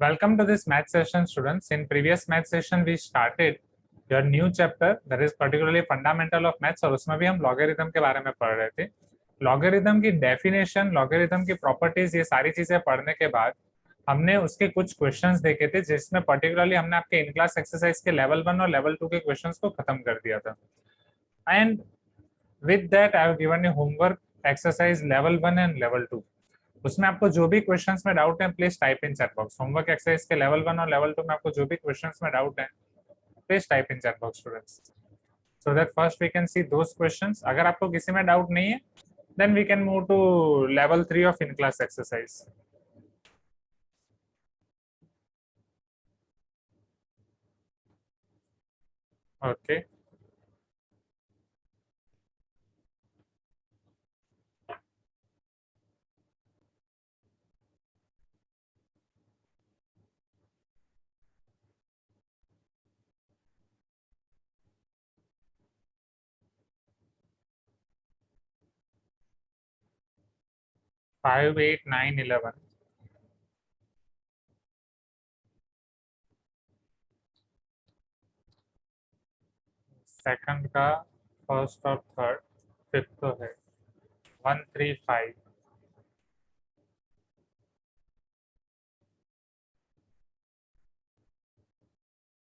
Welcome to this math session, students. In previous math session, we started your new chapter that is particularly fundamental of maths और उसमें भी हम logarithm के बारे में पढ़ रहे थे. Logarithm की definition, logarithm की properties, ये सारी चीजें पढ़ने के बाद हमने उसके कुछ क्वेश्चंस देखे थे जिसमें पर्टिकुलरली हमने आपके इन क्लास एक्सरसाइज के लेवल 1 और लेवल 2 के क्वेश्चंस को खत्म कर दिया था. And with that I have given you homework exercise level 1 and level 2. उसमें आपको जो भी क्वेश्चंस में डाउट है please type in chat box. Homework exercise के लेवल 1 और लेवल 2 में आपको जो भी क्वेश्चंस में डाउट है please type in chat box students, so that first we can see those questions. अगर आपको किसी में डाउट नहीं है then we can move to level 3 of in class exercise. Okay, 5, 8, 9, 11. Second का फर्स्ट और थर्ड, फिफ्थ तो है 1, 3, 5.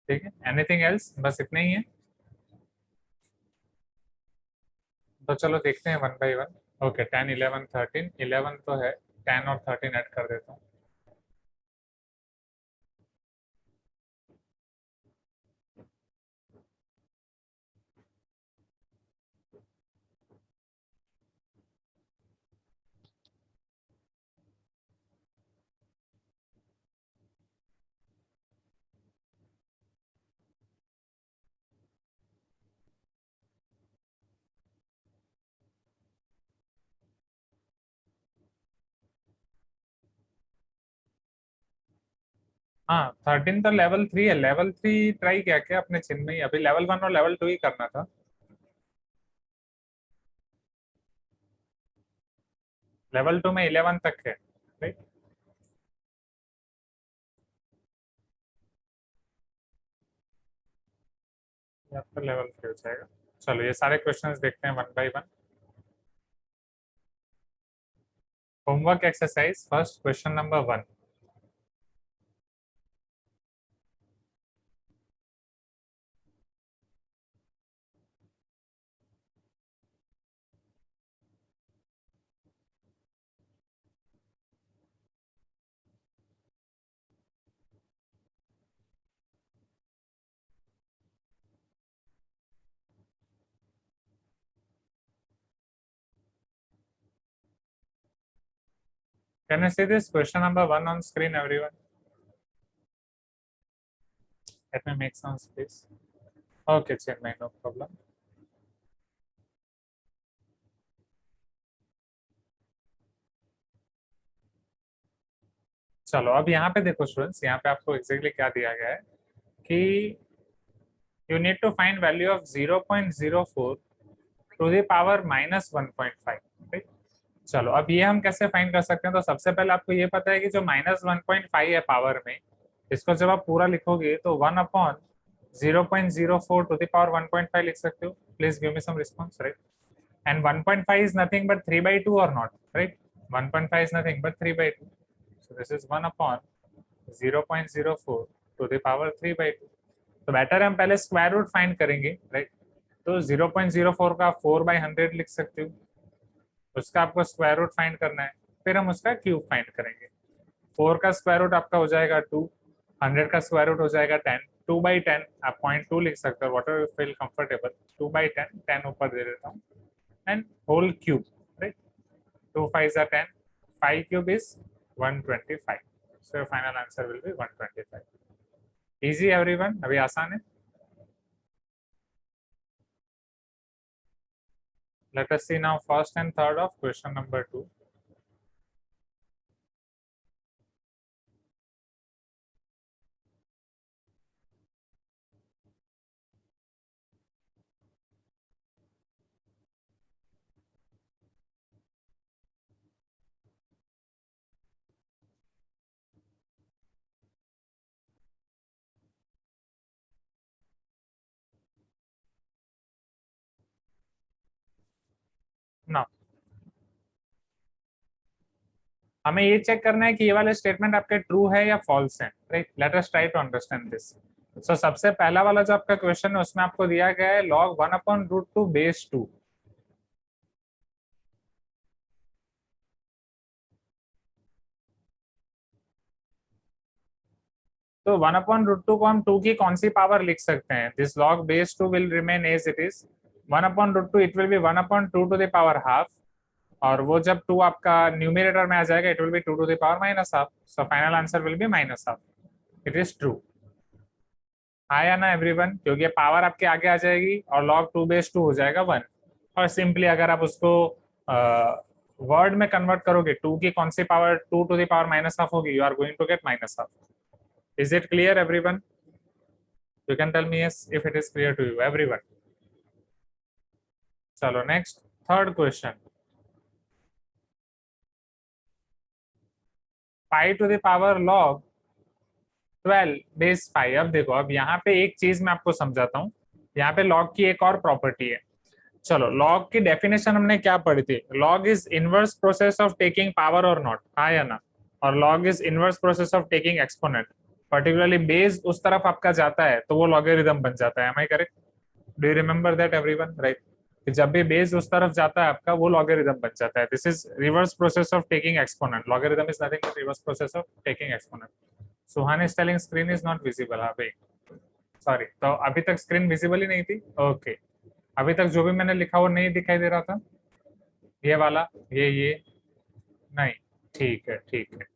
ठीक है, एनीथिंग एल्स? बस इतना ही है. तो चलो देखते हैं वन बाय वन. ओके, 10, 11, 13. 11 तो है, 10 और 13 ऐड कर देता हूँ. हाँ, 13 तो लेवल 3 है. लेवल 3 ट्राई किया क्या अपने चिन्ह में ही? अभी लेवल 1 और लेवल 2 ही करना था. लेवल 2 में 11 तक है, राइट? या तो लेवल 3 हो जाएगा. चलो ये सारे क्वेश्चंस देखते हैं one by one. Homework exercise first, question number 1. Can I see this question number 1 on screen, everyone? Let me make some space. Okay, Chinmay, no problem. चलो अब यहाँ पे देखो स्टूडेंट्स, यहाँ पे आपको एग्जैक्टली क्या दिया गया है कि you need to find value of 0.04 to the power minus 1.5. ठीक. चलो अब ये हम कैसे फाइंड कर सकते हैं? तो सबसे पहले आपको ये पता है कि जो माइनस 1.5 है पावर में, इसको जब आप पूरा लिखोगे तो 1/0.04 टू द पावर 1.5 लिख सकते हो. Please give me some response, right? And 1.5 is nothing but 3/2 और not, right? 1.5 is nothing but 3/2. So this is 1/0.04 to the power 3/2. तो बेटर है हम पहले स्क्वायर रूट फाइंड करेंगे, राइट? तो 0.04 का 4/100 लिख सकते हो. उसका आपको स्क्वायर रूट फाइंड करना है, फिर हम उसका क्यूब फाइंड करेंगे. 4 का स्क्वायर रूट आपका हो जाएगा 2, 100 का स्क्वायर रूट हो जाएगा 10. 2/10 आप 0.2 लिख सकते हो, whatever you feel comfortable. 2/10, 10 ऊपर दे देता हूँ, and whole cube, right? 2 5 are 10, 5 cube is 125. So your final answer will be 125. Easy everyone, अभी आसान है. Let us see now first and third of question number 2. ना हमें ये चेक करना है कि ये वाले स्टेटमेंट आपके ट्रू है या फॉल्स है, right. Let us try to understand this. So सबसे पहला वाला जो आपका क्वेश्चन है उसमें आपको दिया गया है log 1/√2 बेस 2। तो 1/√2 को हम 2 की कौन सी पावर लिख सकते हैं? This log base 2 will remain as it is. 1/√2 it will be 1/2 to the power half, और वो जब 2 आपका न्यूमरेटर में आ जाएगा it will be 2 to the power minus half. So final answer will be minus half. It is true. आया ना everyone? क्योंकि पावर आपके आगे आ जाएगी और log 2 बेस 2 हो जाएगा 1। और सिंपली अगर आप उसको वर्ड में कन्वर्ट करोगे, 2 की कौन सी power 2 to the power minus half होगी, you are going to get minus half. Is it clear everyone? You can tell me yes if it is clear to you everyone. चलो next, third question. 5 to the power log 12 base 5। अब देखो, अब यहाँ पे एक चीज मैं आपको समझाता हूँ। यहाँ पे log की एक और प्रॉपर्टी है। चलो, log की डेफिनेशन हमने क्या पढ़ी थी? log is inverse process of taking power और नॉट, हाँ या ना? और log is inverse process of taking exponent. Particularly base उस तरफ आपका जाता है तो वो लॉगरिदम बन जाता है। Am I correct? Do you remember that everyone? Right. जब भी बेस उस तरफ जाता है आपका वो लॉगरिदम बन जाता है। This is reverse process of taking exponent. Logarithm is nothing but reverse process of taking exponent. Suhan is telling screen is not visible. हाँ भाई, सॉरी। तो अभी तक स्क्रीन विजिबल ही नहीं थी? ओके। अभी तक जो भी मैंने लिखा वो नहीं दिखाई दे रहा था? ये वाला, ये नहीं? ठीक है, ठीक है।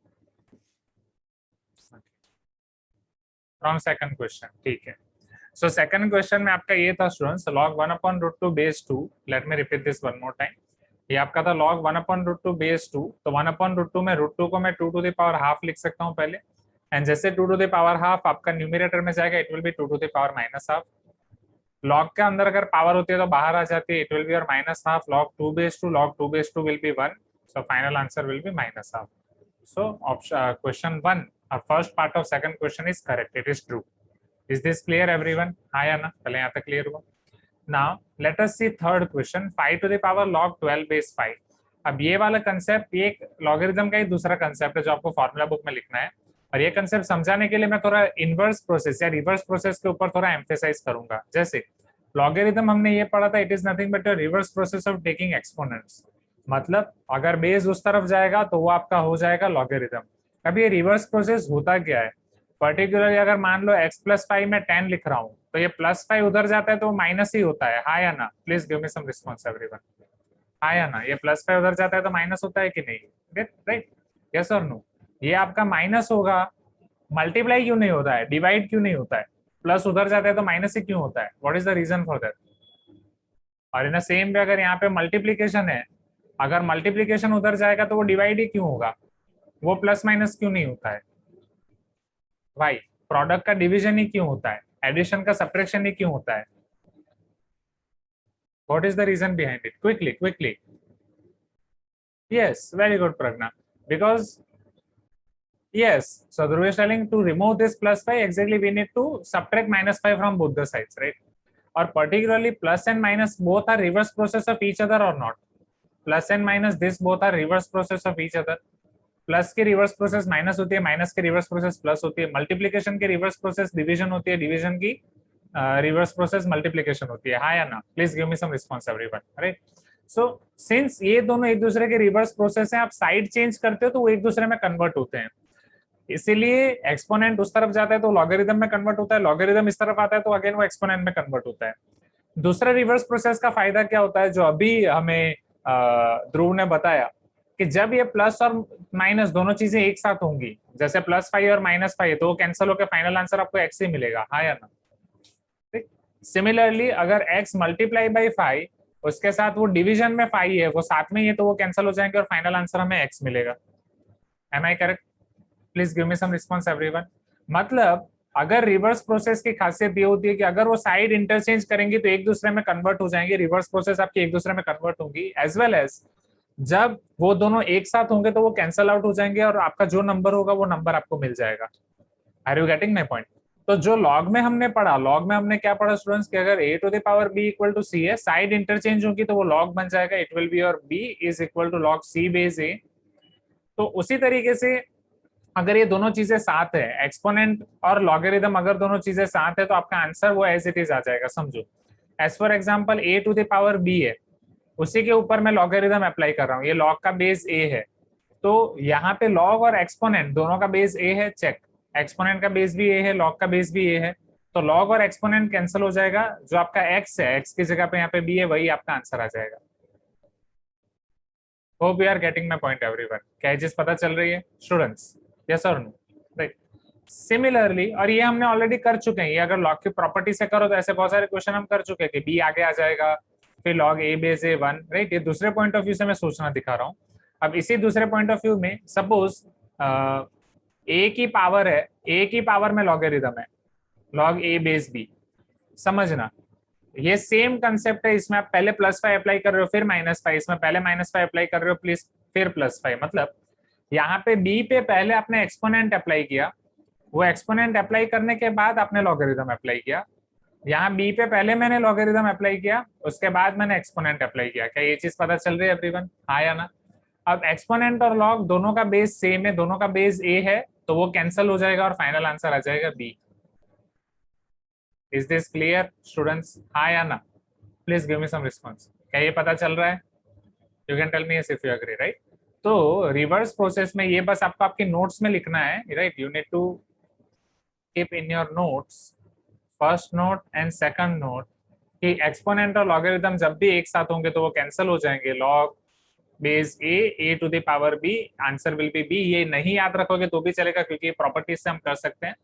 फ्रॉम सेकंड क्वेश्चन, ठीक है। सो सेकंड क्वेश्चन में आपका ये था students, log 1/√2 base 2। Let me repeat this one more time. ये आपका था log 1/√2 बेस 2। तो 1/√2 में √2 को मैं 2 टू द पावर हाफ लिख सकता हूँ पहले। एंड जैसे 2 टू द पावर हाफ आपका न्यूमरेटर में जाएगा it will be 2 to the power minus half. log के अंदर अगर पावर होती है तो बाहर आ जाती है, इट विल बी और minus half log 2 base 2। log 2 base 2 will be 1। So final answer will be minus half. So question 1, first part of second question is correct. It is true. Is this clear everyone? हाँ या ना? पहले यहाँ तक clear हुआ। Now let us see third question, 5 to the power log 12 base 5। अब ये वाला कंसेप्ट, ये एक लॉगरिदम का ही दूसरा कंसेप्ट है जो आपको फॉर्मूला बुक में लिखना है। और ये कंसेप्ट समझाने के लिए मैं थोड़ा इनवर्स प्रोसेस या रिवर्स प्रोसेस के ऊपर थोड़ा एम्फेसाइज करूंगा। जैसे लॉगरिदम हमने ये पढ़ा था, it is nothing but reverse process of taking exponents. मतलब अगर बेस उस तरफ जाएगा तो वो आपका हो जाएगा लॉगरिदम। अब ये रिवर्स प्रोसेस होता क्या है? पर्टिकुलरली अगर मान लो x+5 में 10 लिख रहा हूँ तो ये +5 उधर जाता है तो माइनस ही होता है, हाँ या ना? Please give me some response everyone. हाँ या ना? ये +5 उधर जाता है तो माइनस होता है कि नहीं? राइट, यस और नो? ये आपका माइनस होगा। मल्टीप्लाई क्यों नहीं होता है? डिवाइड क्यों नहीं होता है? प्लस उधर जाता है तो माइनस ही क्यों होता है? What is the reason for that? और इन सेम वे अगर यहाँ पे मल्टीप्लीकेशन है, अगर मल्टीप्लीकेशन उधर जाएगा तो वो डिवाइड ही क्यों होगा? वो प्लस माइनस क्यों नहीं होता है? भाई, प्रोडक्ट का डिवीजन ही क्यों होता है? एडिशन का सब्ट्रैक्शन ही क्यों होता है? What is the reason behind it? Quickly quickly. Yes, very good Pragya. Because yes, so Dhruv is telling to remove this +5, exactly we need to subtract -5 from both the sides, right? Or particularly plus and minus both are reverse process of each other or not? Plus and minus this both are reverse process of each other. Plus की reverse process minus होती है, minus की reverse process plus होती है। Multiplication की reverse process division होती है, division की रिवर्स प्रोसेस मल्टीप्लीकेशन होती है, हाँ या ना? Please give me some response everyone. Right. So since ये दोनों एक दूसरे के रिवर्स प्रोसेस हैं, आप साइड चेंज करते हो तो वो एक दूसरे में कन्वर्ट होते हैं। इसीलिए एक्सपोनेंट उस तरफ जाता है तो लॉगरिदम में कन्वर्ट होता है, लॉगरिदम इस तरफ आता है तो अगेन वो एक्सपोनेंट में कन्वर्ट होता है। दूसरा रिवर्स प्रोसेस का फायदा क्या होता है, जो अभी हमें ध्रुव ने बताया, कि जब ये प्लस और माइनस दोनों चीजें एक साथ होंगी, जैसे +5 और -5, तो वो कैंसिल होकर फाइनल आंसर आपको x ही मिलेगा, हाँ या ना? ठीक। सिमिलरली अगर x मल्टीप्लाई बाई 5 उसके साथ वो डिवीजन में 5 है, वो साथ में ही है, तो वो कैंसिल हो जाएंगे और फाइनल आंसर हमें x मिलेगा। Am I correct? Please give me some response everyone. मतलब अगर रिवर्स प्रोसेस की खासियत ये होती है कि अगर वो साइड इंटरचेंज करेंगे तो एक दूसरे में कन्वर्ट हो जाएंगे, रिवर्स प्रोसेस आपकी एक दूसरे में कन्वर्ट होंगी, एज वेल एज जब वो दोनों एक साथ होंगे तो वो कैंसल आउट हो जाएंगे और आपका जो नंबर होगा वो नंबर आपको मिल जाएगा। Are you getting my point? तो जो लॉग में हमने पढ़ा, लॉग में हमने क्या पढ़ा स्टूडेंट्स, कि अगर a to the power b equal to c है, साइड इंटरचेंज होगी तो वो लॉग बन जाएगा, इट विल बी और b is equal to log c base a। तो उसी तरीके से अगर ये दोनों चीजें साथ है, एक्सपोनेंट और लॉगरिदम अगर दोनों चीजें साथ है, तो आपका आंसर वो एज इट इज आ जाएगा। समझो, as for example a to the power b है, उसी के ऊपर मैं लॉगरिदम अप्लाई कर रहा हूँ, ये लॉग का बेस a है, तो यहाँ पे लॉग और एक्सपोनेंट दोनों का बेस a है, चेक। एक्सपोनेंट का बेस भी a है, लॉग का बेस भी a है, तो लॉग और एक्सपोनेंट कैंसिल हो जाएगा, जो आपका x है, x की जगह पे यहाँ पे b है, वही आपका आंसर आ जाएगा। Hope you are getting my point everyone. क्या ये चीज पता चल रही है स्टूडेंट्स? यस और नो? राइट। सिमिलरली, और ये हमने ऑलरेडी कर चुके हैं, ये अगर लॉग की प्रॉपर्टी से करो तो ऐसे बहुत सारे क्वेश्चन हम कर चुके हैं कि बी आगे आ जाएगा, फिर लॉग ए बेस ए वन, राइट। ये दूसरे पॉइंट ऑफ व्यू से मैं सोचना दिखा रहा हूँ। अब इसी दूसरे पॉइंट ऑफ व्यू में सपोज ए की पावर है, ए की पावर में लॉगरिदम है, लॉग ए बेस बी। समझना, ये सेम कंसेप्ट है, इसमें आप पहले +5 अप्लाई कर रहे हो फिर -5, इसमें पहले -5 अप्लाई कर रहे हो प्लीज फिर +5। मतलब यहाँ पे बी पे पहले आपने एक्सपोनेंट अप्लाई किया, वो एक्सपोनेंट अप्लाई करने के बाद आपने लॉगरिदम अप्लाई किया। यहाँ बी पे पहले मैंने लॉगरिदम अप्लाई किया, उसके बाद मैंने एक्सपोनेंट अप्लाई किया। क्या ये चीज पता चल रही है एवरीवन? हाँ या ना? अब एक्सपोनेंट और लॉग दोनों का बेस सेम है, दोनों का बेस ए है, तो वो कैंसिल हो जाएगा और फाइनल आंसर आ जाएगा b. Is this clear students? हाँ या ना? Please give me some response. क्या ये पता चल रहा है? You can tell me if you agree, right. तो रिवर्स प्रोसेस में ये बस आपको आपकी नोट्स में लिखना है, right. You need to keep in your notes, first note and second note, कि एक्सपोनेंट और लॉगरिदम जब भी एक साथ होंगे तो वो कैंसिल हो जाएंगे। Log base a to the power b, answer will be b. ये नहीं याद रखोगे तो भी चलेगा, क्योंकि प्रॉपर्टीज से हम कर सकते हैं।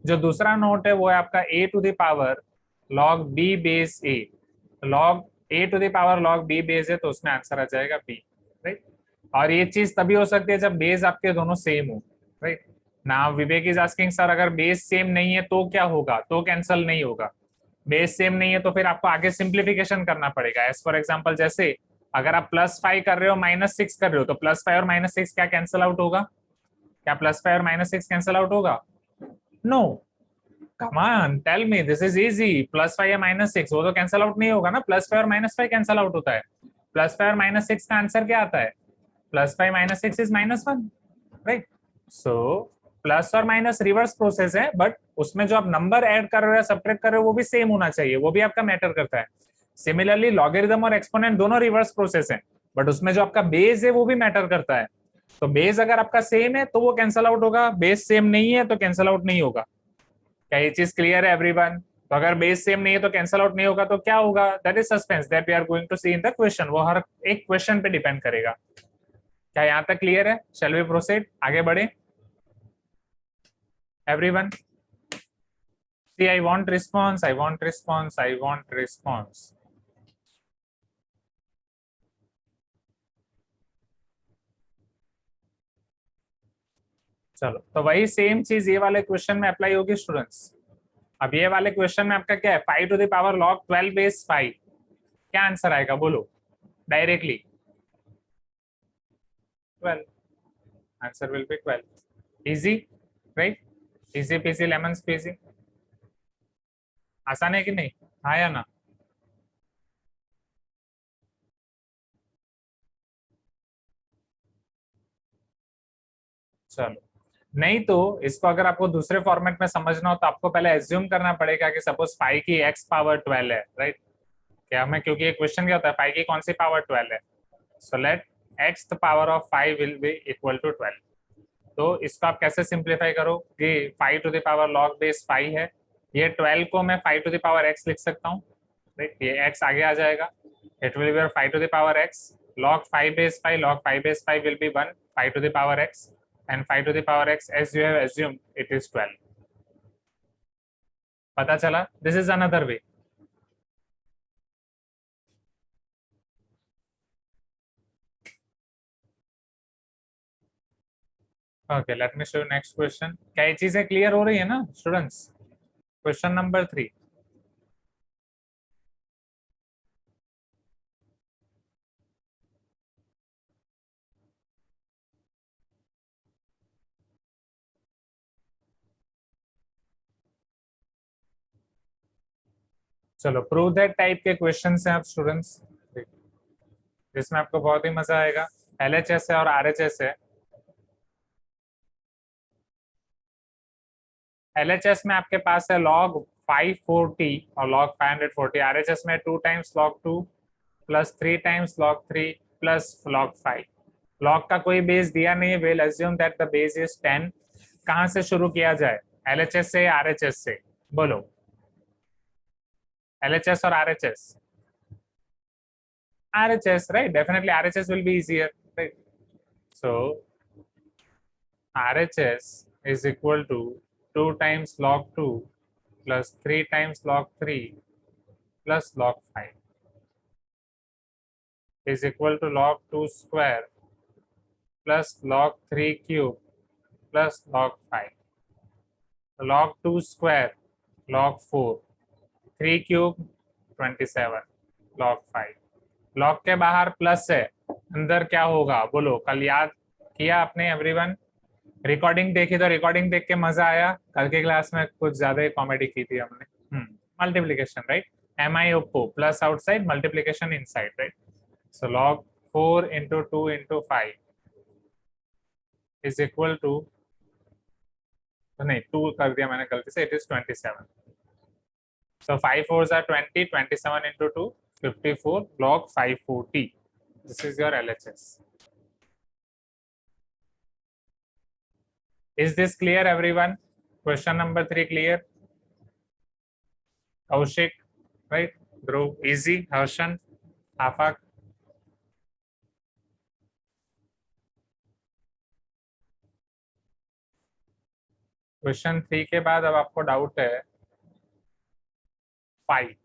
जो दूसरा नोट है वो है आपका a to the power log b base a, log a to the power log b base है, तो उसमें आंसर आ जाएगा बी, राइट। और ये चीज तभी हो सकती है जब बेस आपके दोनों सेम हो, राइट। ना विवेक इज आस्किंग सर अगर बेस सेम नहीं है तो क्या होगा, तो कैंसिल नहीं होगा। बेस सेम नहीं है तो फिर आपको आगे सिंप्लीफिकेशन करना पड़ेगा। एज फॉर एग्जाम्पल, जैसे अगर आप +5 कर रहे हो -6 कर रहे हो, तो +5 और -6 क्या कैंसिल आउट होगा? क्या +5 और -6 कैंसिल आउट होगा? No. Come on tell me, this is easy. +5 या -6 वो तो कैंसिल आउट नहीं होगा ना, +5 और -5 कैंसिल आउट होता है। +5 और -6 का आंसर क्या आता है? +5 -6 इज -1, राइट। सो प्लस और माइनस रिवर्स प्रोसेस है, बट उसमें जो आप नंबर ऐड कर रहे हो, सब्ट्रैक्ट कर रहे हो, वो भी सेम होना चाहिए, वो भी आपका मैटर करता है। सिमिलरली लॉगरिदम और एक्सपोनेंट दोनों रिवर्स प्रोसेस है, बट उसमें जो आपका बेस है वो भी मैटर करता है। तो बेस अगर आपका सेम है तो वो कैंसल आउट होगा, बेस सेम नहीं है तो कैंसल आउट नहीं होगा। क्या ये चीज क्लियर है एवरीवन? तो अगर बेस सेम नहीं है तो कैंसल आउट नहीं होगा, तो क्या होगा? That is suspense that we are going to see in the question. वो हर एक क्वेश्चन पे डिपेंड करेगा। क्या यहाँ तक क्लियर है? शैल वी प्रोसीड, आगे बढ़े everyone? See, I want response, I want response, I want response. चलो, तो वही सेम चीज ये वाले क्वेश्चन में अप्लाई होगी स्टूडेंट्स। अब ये वाले क्वेश्चन में आपका क्या है? 5 to the power log 12 base 5, क्या आंसर आएगा बोलो directly? 12, answer will be 12। Easy, right. Easy peasy lemon squeezy. आसान है कि नहीं? हाँ या ना? चलो, नहीं तो इसको अगर आपको दूसरे फॉर्मेट में समझना हो तो आपको पहले एज्यूम करना पड़ेगा कि सपोज 5 की x पावर 12 है, राइट। क्या हमें, क्योंकि ये क्वेश्चन क्या होता है, 5 की कौन सी पावर 12 है? So let x the power of 5 will be equal to 12। तो इसको आप कैसे सिंप्लीफाई करो कि 5 to the power log base 5 है, ये 12 को मैं 5 टू द पावर x लिख सकता हूँ, राइट। ये x आगे आ जाएगा, it will be 5 to the power x log 5 base 5, log 5 base 5 will be 1, 5 to the power x, and 5 to the power x, as you have assumed, it is 12। पता चला? This is another way. Okay, let me show you next question. क्या ये चीजें clear हो रही है ना students? Question number 3। चलो प्रूव दैट टाइप के क्वेश्चन हैं आप स्टूडेंट्स, जिसमें आपको बहुत ही मजा आएगा। LHS है और RHS है। LHS में आपके पास है log 540 और log 540। RHS में 2 times log 2 plus 3 times log 3 plus log 5। log का कोई बेस दिया नहीं है, we'll assume that the base is 10। कहाँ से शुरू किया जाए, LHS से या RHS से? बोलो, LHS और RHS? RHS, right? Definitely RHS will be easier, right? So RHS is equal to 2 times log 2 plus 3 times log 3 plus log 5 is equal to log 2 square plus log 3 cube plus log 5. log 2 square log 4, 3 cube 27, log 5। log के बाहर plus है, अंदर क्या होगा बोलो? कल याद किया आपने एवरीवन? रिकॉर्डिंग देखी तो रिकॉर्डिंग देख के मजा आया? कल के क्लास में कुछ ज्यादा ही कॉमेडी की थी हमने। Multiplication, right? MI ओपो plus outside, multiplication inside, right? So log 4 into 2 into 5 is equal to, नहीं 2 कर दिया मैंने गलती से, it is 27। so 5 4s are 20, 27 into 2 54 log 540। this is your LHS। is this clear everyone? question number 3 clear? Kaushik, right? Dhruv, easy. Harshan, Afak? Question 3 के बाद अब आपको डाउट है 5,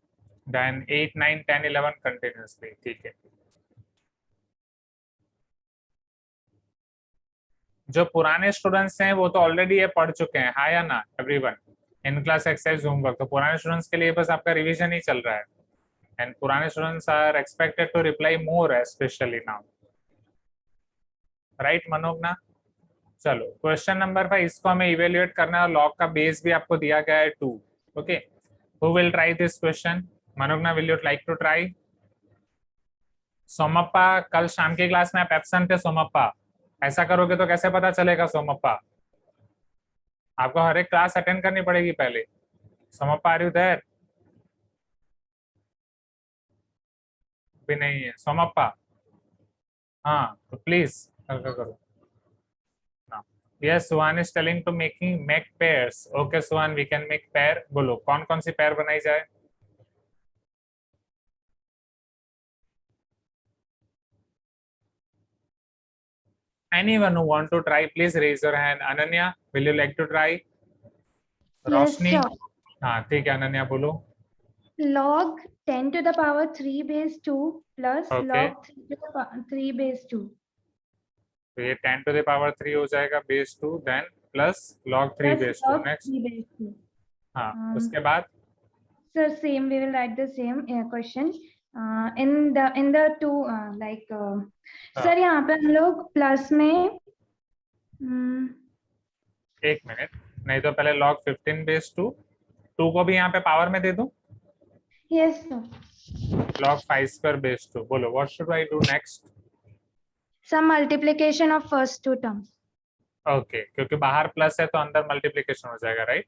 देन 8 9 10 11 कंटिन्यूसली, ठीक है? जो पुराने स्टूडेंट्स हैं वो तो ऑलरेडी ये पढ़ चुके हैं, हाँ या ना एवरीवन? इन क्लास एक्सरसाइज होमवर्क तो पुराने स्टूडेंट्स के लिए बस आपका रिवीजन ही चल रहा है, एंड पुराने students are expected to reply more specially now, right Manoj ना? चलो क्वेश्चन नंबर 5, इसको हमें इवेल्युएट करना है और लॉग का बेस भी आपको दिया गया है 2। Okay, who will try this question? Manoj, will you like to try? Somappa, कल शाम की क्लास में आप एब्सेंट थे सोमप्पा, ऐसा करोगे तो कैसे पता चलेगा सोमप्पा? आपको हर एक क्लास अटेंड करनी पड़ेगी पहले। Somappa, are you there? भी नहीं है सोमप्पा? हाँ तो प्लीज करो। Yes, Suhan is telling to make pairs. Okay, Suhan, we can make pair. बोलो कौन कौन सी pair बनाई जाए? Anyone who want to try, please raise your hand. Ananya, will you like to try? रोशनी? हाँ ठीक है अनन्या बोलो। log 10 to the power 3 base 2 plus log 3 to the power 3 base 2। तो ये 10 to the power 3 हो जाएगा base 2, then plus log 3 base 2। Next, हाँ उसके बाद? Sir, same we will write the same question in the two like sir यहाँ पे हम लोग प्लस में एक मिनट, नहीं तो पहले log 15 बेस 2 को भी यहाँ पे पावर में दे दूं? Yes sir. log 5 square base 2, बोलो what should I do next? some multiplication of first two terms। Okay, क्योंकि बाहर प्लस है तो अंदर मल्टीप्लिकेशन हो जाएगा, राइट?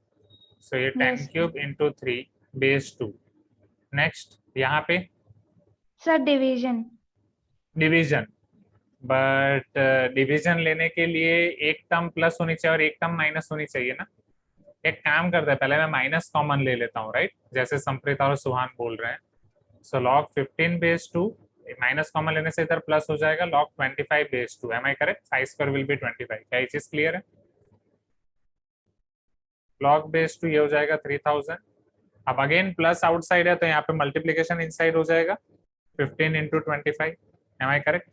सो ये 10 क्यूब इंटू 3 बेस 2। नेक्स्ट यहाँ पे sir division. Division, but division लेने के लिए एक टर्म प्लस होनी चाहिए और एक टर्म माइनस होनी चाहिए ना? एक काम करते हैं, पहले मैं माइनस कॉमन ले लेता हूँ, राइट? जैसे संप्रीता और सुहान बोल रहे हैं। So log 15 base 2, minus common लेने से इधर प्लस हो जाएगा, log 25 base 2। Am I correct? 5 square will be 25। क्या ये चीज क्लियर है? log बेस 2 ये हो जाएगा 3000। अब अगेन प्लस आउटसाइड है तो यहाँ पे मल्टीप्लीकेशन इनसाइड हो जाएगा, 15 into 25। Am I correct?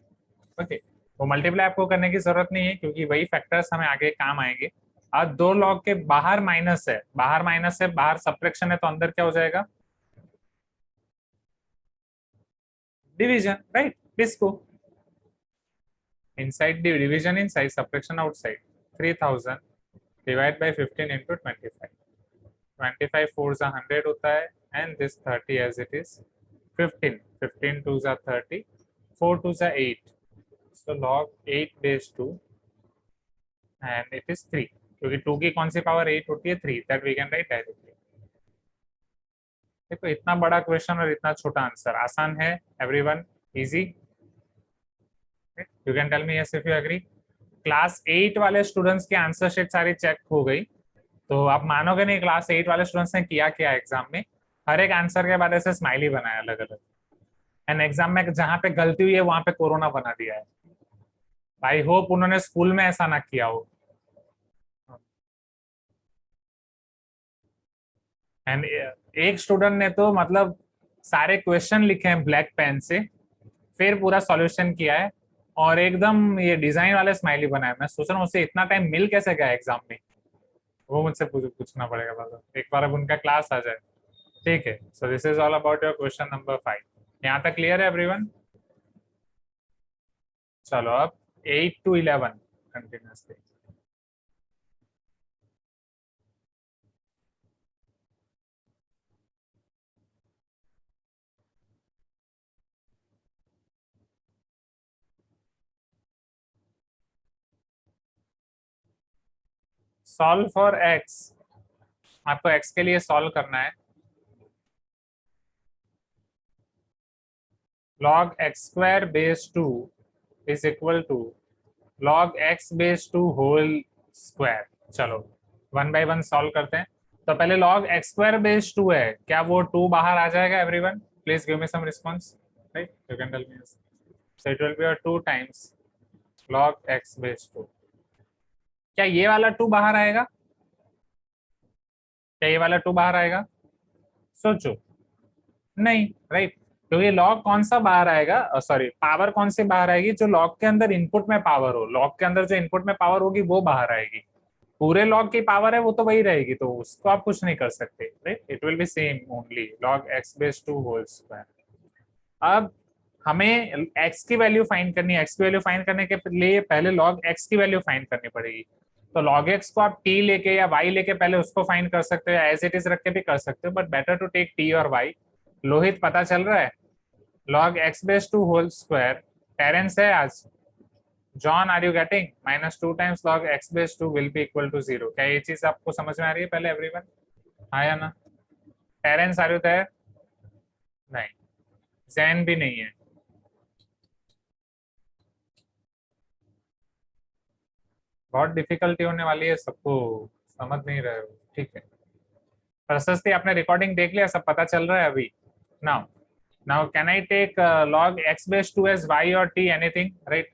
Okay, वो मल्टीप्लाई आपको करने की जरूरत नहीं है क्योंकि वही फैक्टर्स हमें आगे काम आएंगे। अब 2 log के बाहर माइनस है, बाहर सब्ट्रैक्शन है तो अंदर क्या हो जाएगा? Division, right? इसको inside division, inside subtraction outside. 3000 divide by 15 into 25। 25 4 100 होता है, and this 30 as it is 15. 15 2s are 30, 4 2s are 8, so log 8 base 2 and it is 3, क्योंकि 2 की कौन सी पावर 8 होती है 3, that we can write directly. देखो इतना बड़ा क्वेश्चन और इतना छोटा आंसर, आसान है everyone, easy. You can tell me yes if you agree. Class 8 वाले स्टूडेंट्स की आंसर शीट सारी चेक हो गई, तो आप मानोगे नहीं क्लास 8 वाले स्टूडेंट्स ने किया क्या एग्जाम में, हर एक आंसर के बाद ऐसे स्माइली बनाया अलग अलग, एंड एग्जाम में जहां पे गलती हुई है वहां पे कोरोना बना दिया है। आई होप उन्होंने स्कूल में ऐसा ना किया हो। एंड एक स्टूडेंट ने तो मतलब सारे क्वेश्चन लिखे हैं ब्लैक पेन से, फिर पूरा सॉल्यूशन किया है और एकदम ये डिजाइन वाले स्माइली बनाए। मैं सोच रहा हूँ उससे इतना टाइम मिल कैसे गया एग्जाम में, वो मुझसे पूछना पड़ेगा बाद एक बार, अब उनका क्लास आ जाए। ठीक है, सो this is all about your question number 5। यहाँ तक क्लियर है एवरीवन? चलो अब 8 to 11 continuously. Solve for x, आपको एक्स के लिए सॉल्व करना है। log x square base 2 is equal to log x base 2 whole square। चलो वन बाय वन सॉल्व करते हैं। तो पहले log x square base 2 है, क्या वो 2 बाहर आ जाएगा everyone? Please give me some response, right? You can tell me. So it will be 2 times log x base 2। क्या ये वाला 2 बाहर आएगा? क्या ये वाला 2 बाहर आएगा? सोचो, नहीं, राइट? तो ये लॉग कौन सा बाहर आएगा, सॉरी पावर कौन सी बाहर आएगी? जो लॉग के अंदर इनपुट में पावर हो, लॉग के अंदर जो इनपुट में पावर होगी वो बाहर आएगी। पूरे लॉग की पावर है वो तो वही रहेगी, तो उसको आप कुछ नहीं कर सकते, right? It will be same only log x base 2 whole square. अब हमें x की वैल्यू फाइंड करनी है। x की वैल्यू फाइंड करने के लिए पहले log x की वैल्यू फाइंड करनी पड़ेगी। तो log x को आप t लेके या y लेके पहले उसको फाइंड कर सकते हो, एज इट इज रख के भी कर सकते हो, but better to take t और y। लोहित पता चल रहा है? log x base 2 whole square, Terence है आज। John are you getting? -2 times log x base 2 will be equal to 0। क्या ये चीज आपको समझ में आ रही है पहले एवरीवन? हाँ या ना? Terence are you there? नहीं, जैन भी नहीं है। बहुत डिफिकल्टी होने वाली है, सबको समझ नहीं रहे हो, ठीक है? प्रशस्ति आपने रिकॉर्डिंग देख लिया, सब पता चल रहा है अभी? Now now can I take log x base 2 as y or t, anything, right?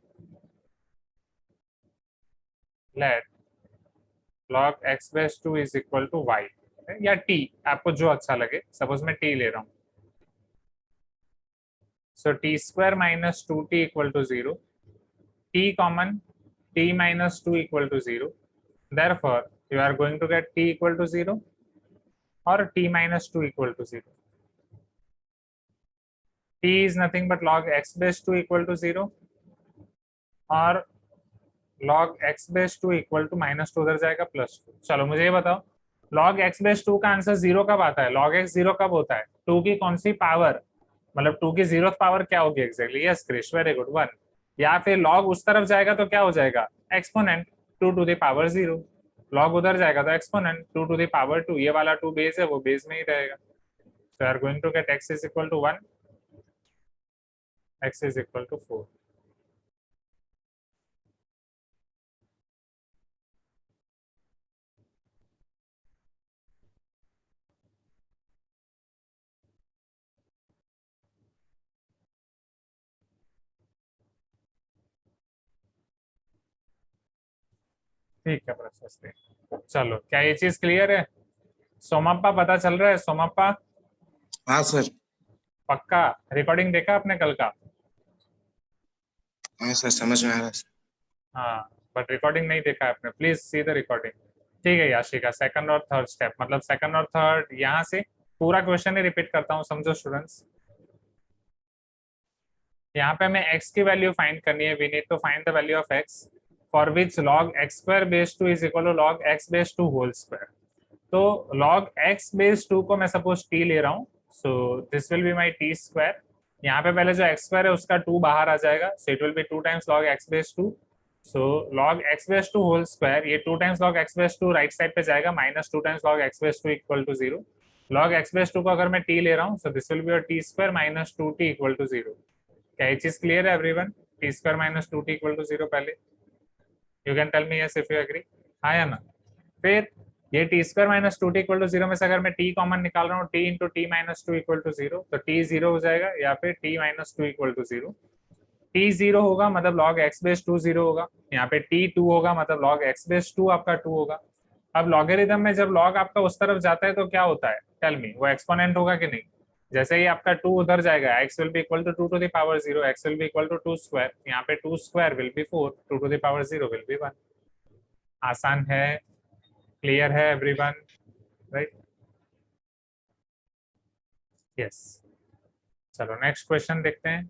let log x base 2 is equal to y या t, आपको जो अच्छा लगे। सपोज मैं t ले रहा हूँ, सो t square minus 2t equal to 0, t common, t minus 2 equal to 0, therefore you are going to get t equal to 0 or t minus 2 equal to 0। t is nothing but log x base 2 equal to 0 और log x base 2 equal to -2 उधर जाएगा +2। चलो मुझे ये बताओ, log x base 2 का answer 0 कब आता है? log x 0 कब होता है? 2 की कौन सी पावर, मतलब 2 की 0th पावर क्या होगी exactly? Yes Krish, very good, 1। या फिर log उस तरफ जाएगा तो क्या हो जाएगा? Exponent 2 to the power 0। log उधर जाएगा तो एक्सपोनेंट 2 to the power 2। ये वाला 2 बेस है, वो बेस में ही रहेगा। so you are going to get x is equal to 1, x is equal to 4। ठीक है प्रशस्ति, चलो क्या ये चीज क्लियर है? सोमप्पा पता चल रहा है? सोमप्पा हाँ सर। पक्का रिकॉर्डिंग देखा आपने कल का? हाँ सर, समझ में आ रहा है सर। हाँ, बट रिकॉर्डिंग नहीं देखा आपने, प्लीज सी द रिकॉर्डिंग। ठीक है याशिका, सेकंड और थर्ड स्टेप, मतलब सेकंड और थर्ड यहाँ से पूरा क्वेश्चन ही रिपीट करता हूँ, समझो स्टूडेंट्स। यहाँ पे हमें x की वैल्यू फाइंड करनी है। We need to find the value of x for which log x square base 2 is equal to log x base 2 whole square। तो log x बेस 2 को मैं सपोज t ले रहा हूँ, so this will be my T square. यहाँ पे पहले जो x स्क्वायर है उसका 2 बाहर आ जाएगा, so it will be 2 times log x base 2। So log x base 2 whole square, ये 2 times log x base 2 right side पे जाएगा, minus 2 times log x base 2 equal to 0। log x base 2 को अगर मैं t ले रहा हूँ, so this will be your t square minus 2t equal to 0। क्या ये चीज क्लियर है everyone? T square minus 2t equal to 0 पहले, you can tell me yes if you agree, हाँ या ना? फिर ये t square minus 2t equal to 0 में से अगर मैं t कॉमन निकाल रहा हूँ, t into t minus 2 equal to 0, तो t 0 हो जाएगा, या फिर t minus 2 equal to 0। t 0 होगा मतलब log x बेस 2 0 होगा, यहाँ पे t 2 होगा मतलब log x बेस 2 आपका 2 होगा। अब लॉगरिथम में जब log आपका उस तरफ जाता है तो क्या होता है, टेल मी, वो एक्सपोनेंट होगा कि नहीं? जैसे ही आपका 2 उधर जाएगा, x will be equal to 2 to the power 0, x will be equal to 2 square, यहाँ पे 2 square will be 4, 2 to the power 0 will be 1। आसान है, क्लियर है एवरीवन, राइट? यस, चलो नेक्स्ट क्वेश्चन देखते हैं।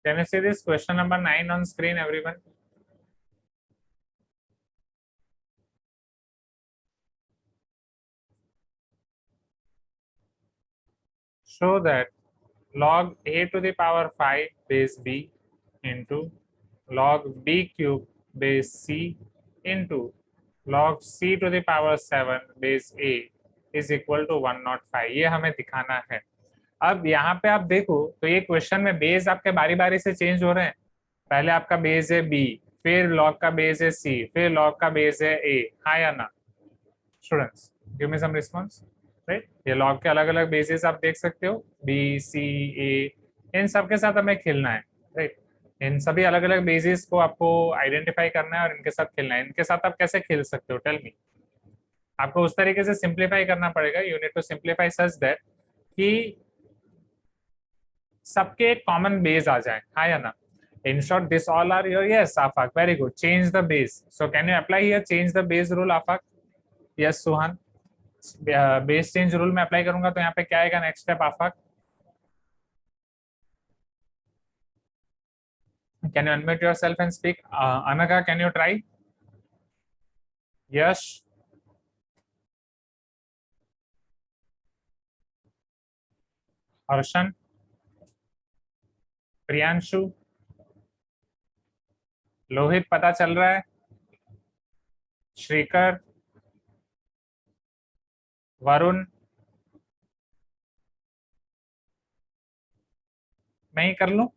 Can you see this question number 9 on screen, everyone? Show that log a to the power 5 base b into log b cube base c into log c to the power 7 base a is equal to 105। ये हमें दिखाना है। अब यहाँ पे आप देखो तो ये क्वेश्चन में बेस आपके बारी बारी से चेंज हो रहे हैं। पहले आपका बेस है बी, फिर लॉग का बेस है सी, फिर लॉग का बेस है ए, हाँ या ना students? Give me some response, right? ये लॉग के अलग अलग बेसिस आप देख सकते हो, बी सी ए, इन सब के साथ हमें खेलना है, राइट? इन सभी अलग अलग बेसिस को आपको आइडेंटिफाई करना है और इनके साथ खेलना है। इनके साथ आप कैसे खेल सकते हो, टेल मी? आपको उस तरीके से सिंप्लीफाई करना पड़ेगा, you need to simplify such that कि सबके कॉमन बेस आ जाए, हाँ या ना? In short, this all are your, yes, Afaq, very good. Change the base. So can you apply here change the base rule, Afaq? Yes, Suhan. Base change rule में apply करूंगा तो यहाँ पे क्या आएगा next step? Afaq, can you unmute yourself and speak? Anagha, can you try? Yash, Harshan, Priyanshu, Lohit, पता चल रहा है? श्रीकर, वरुण, मैं ही कर लूं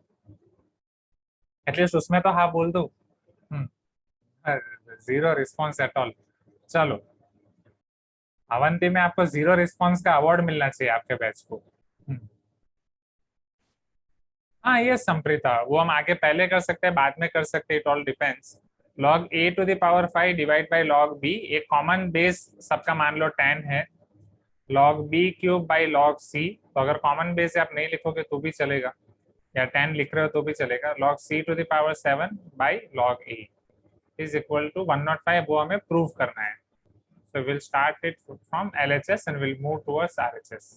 एटलीस्ट, उसमें तो हाँ बोल दो। Zero response at all. चलो, अवंती में आपको जीरो रिस्पॉन्स का अवार्ड मिलना चाहिए आपके बैच को। हाँ ये संप्रीता, वो हम आगे पहले कर सकते हैं, बाद में कर सकते हैं, it all depends. log a to the power 5 divide by log b, एक कॉमन बेस सबका मान लो 10 है, log b cube by log c, तो अगर कॉमन बेस आप नहीं लिखोगे तो भी चलेगा, या 10 लिख रहे हो तो भी चलेगा, log c to the power 7 by log a is equal to 105, वो हमें प्रूव करना है। So we'll start it from LHS and we'll move towards RHS।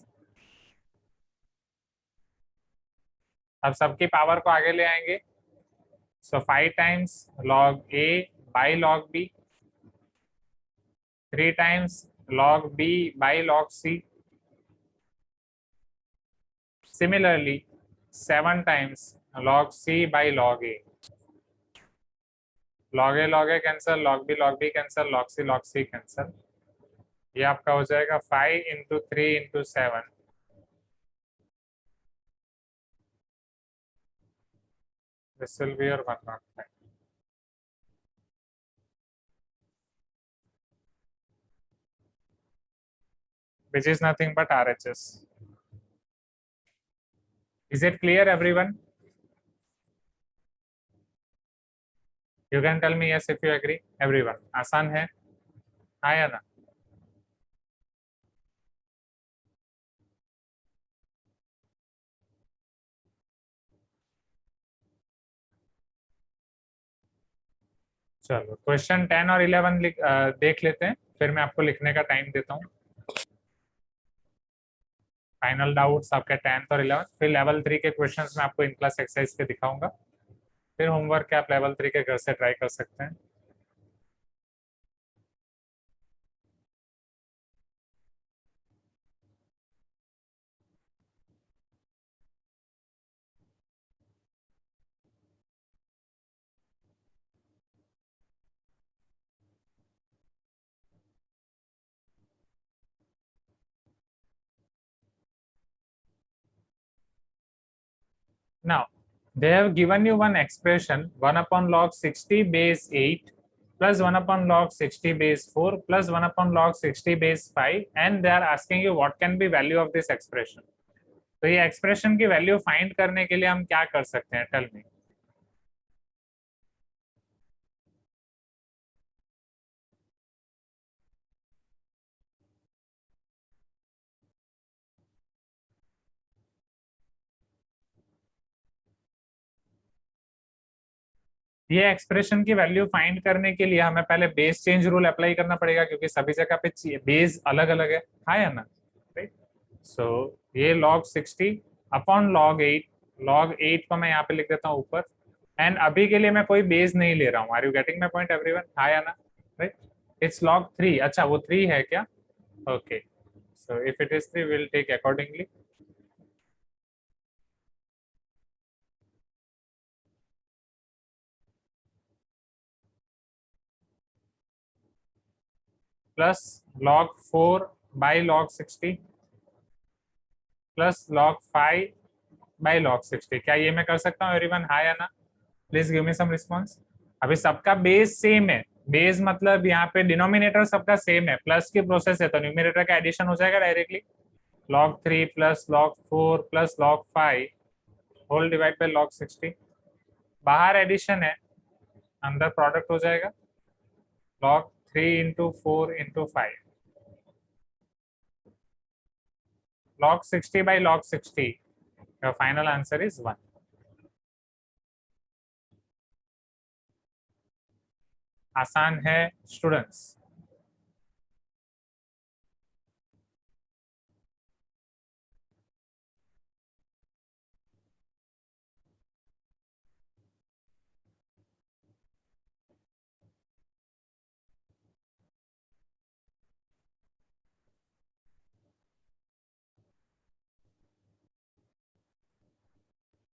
अब सबकी पावर को आगे ले आएंगे, so 5 times log a by log b, 3 times log b by log c, similarly 7 times log c by log a, log a cancel, log b cancel, log c cancel, ये आपका हो जाएगा 5 into 3 into 7, this will be your 105, which is nothing but RHS। Is it clear everyone? You can tell me yes if you agree, everyone। आसान है, हाँ या ना? चलो क्वेश्चन 10 और 11 देख लेते हैं, फिर मैं आपको लिखने का टाइम देता हूँ। फाइनल डाउट्स आपके 10th और 11th, फिर लेवल 3 के क्वेश्चंस मैं आपको इन क्लास एक्सरसाइज के दिखाऊंगा, फिर होमवर्क आप लेवल 3 के घर से ट्राई कर सकते हैं। Now, they have given you one expression 1 upon log 60 base 8 plus 1 upon log 60 base 4 plus 1 upon log 60 base 5 and they are asking you what can be value of this expression. तो ये expression की value find करने के लिए हम क्या कर सकते हैं, टेल मी। ये एक्सप्रेशन की वैल्यू फाइंड करने के लिए हमें पहले बेस चेंज रूल अप्लाई करना पड़ेगा, क्योंकि सभी जगह पे बेस अलग अलग है या ना, राइट। सो ये log 60 अपॉन log 8 को मैं यहाँ पे लिख देता हूँ ऊपर, एंड अभी के लिए मैं कोई बेस नहीं ले रहा हूँ। Are you getting my point everyone, हाँ या ना, राइट। इट्स log 3, अच्छा वो 3 है क्या, okay. So if it is 3 will take accordingly. Plus log 4 by log 60 plus log 5 by log 60। क्या ये मैं कर सकता हूँ एवरीवन, हाँ या ना, please give me some response. अभी सबका बेस सेम है, बेस मतलब यहाँ पे डिनोमिनेटर सबका सेम है, प्लस की प्रोसेस है तो न्यूमिनेटर का एडिशन हो जाएगा directly. log 3 plus log 4 plus log 5 whole divide by log 60। बाहर एडिशन है, अंदर प्रोडक्ट हो जाएगा log 3 into 4 into 5, log 60 by log 60। Your final answer is 1। आसान है students.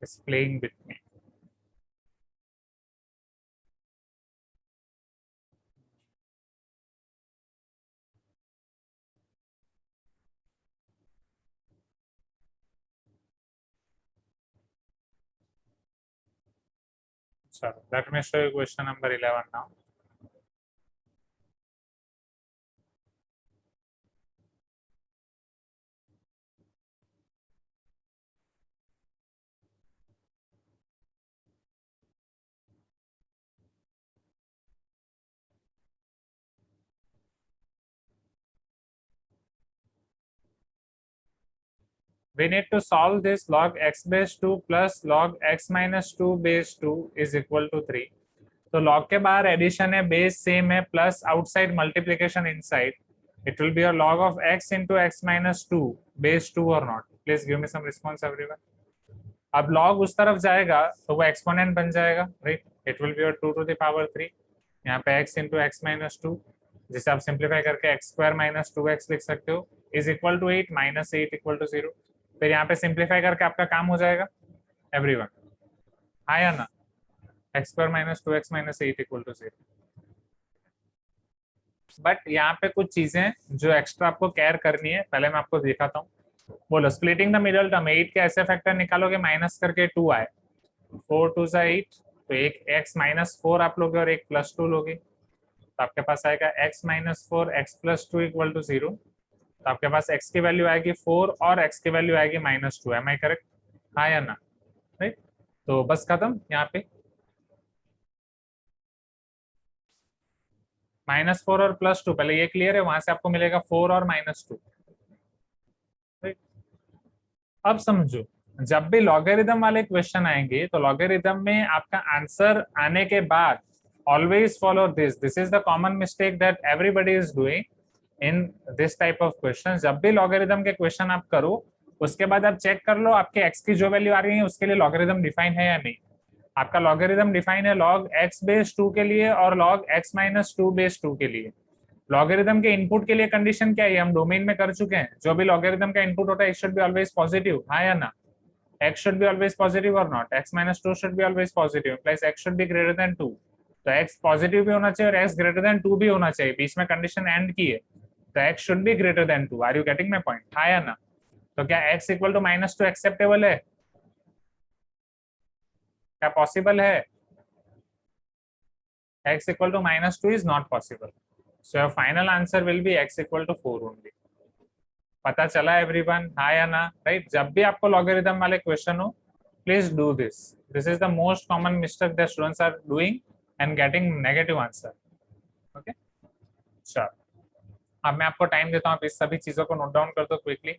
Is playing with me। So let me show you question number 11 now। We need to solve this log x base 2 plus log x minus 2 base 2 is equal to 3। तो log के बाहर addition है, base same है, plus outside multiplication inside, it will be a log of x into x minus 2 base 2 or not। Please give me some response everyone। अब log उस तरफ जाएगा तो वो एक्सपोनेंट बन जाएगा, right. It will be 2 to the power 3, यहाँ पे x into x minus 2, जिसे आप सिंप्लीफाई करके x square minus 2x लिख सकते हो, is equal to 8 minus 8 equal to 0। फिर यहाँ पे सिंप्लीफाई करके आपका काम हो जाएगा एवरीवन, हाँ या ना, x square minus 2x minus 8 equal to 0। But यहाँ पे कुछ चीजें जो एक्स्ट्रा आपको केयर करनी है, पहले मैं आपको दिखाता हूँ। बोलो स्प्लिटिंग द मिडल टर्म, 8 के ऐसे फैक्टर निकालोगे माइनस करके 2 आए, 4 2 सा 8, तो एक x माइनस 4 आप लोगे और एक प्लस 2 लोगे, तो आपके पास आएगा x minus 4 x plus 2 equal to 0। तो आपके पास x की वैल्यू आएगी 4 और x की वैल्यू आएगी माइनस 2। एम आई करेक्ट, हाँ या ना, राइट। तो बस खत्म यहाँ पे, -4 और +2, पहले ये क्लियर है, वहां से आपको मिलेगा 4 और -2। अब समझो, जब भी लॉगरिदम वाले क्वेश्चन आएंगे तो लॉगरिदम में आपका आंसर आने के बाद always follow this. This is the common mistake that everybody is doing in this type of questions. जब भी लॉगरिथम के क्वेश्चन आप करो उसके बाद आप चेक कर लो आपके x की जो वैल्यू आ रही है उसके लिए लॉगरिथम डिफाइन है या नहीं. आपका लॉगरिथम डिफाइन है log x बेस 2 के लिए और log x माइनस 2 बेस 2 के लिए. लॉगरिथम के इनपुट के लिए कंडीशन क्या है हम डोमेन में कर चुके हैं. जो भी लॉगरिथम का इनपुट होता है it should be always positive, हाँ या ना. x should be always positive or not. x minus 2 should be always positive. Implies x should be greater than 2. तो x पॉजिटिव भी होना चाहिए और x greater than 2 भी होना चाहिए. बीच में कंडीशन एंड की है तो x should be greater than 2. Are you getting my point? हाँ या ना. तो क्या x equal to minus 2 acceptable है? क्या पॉसिबल है? x equal to minus 2 is not possible. So your final answer will be x equal to 4 only. पता चला एवरीवन, हाँ या ना. राइट, जब भी आपको लॉगरिथम वाले क्वेश्चन हो please do this. This is the most common mistake that students are doing and getting negative answer. Okay, चलो अब मैं आपको टाइम देता हूँ, आप इस सभी चीजों को नोट डाउन कर दो क्विकली.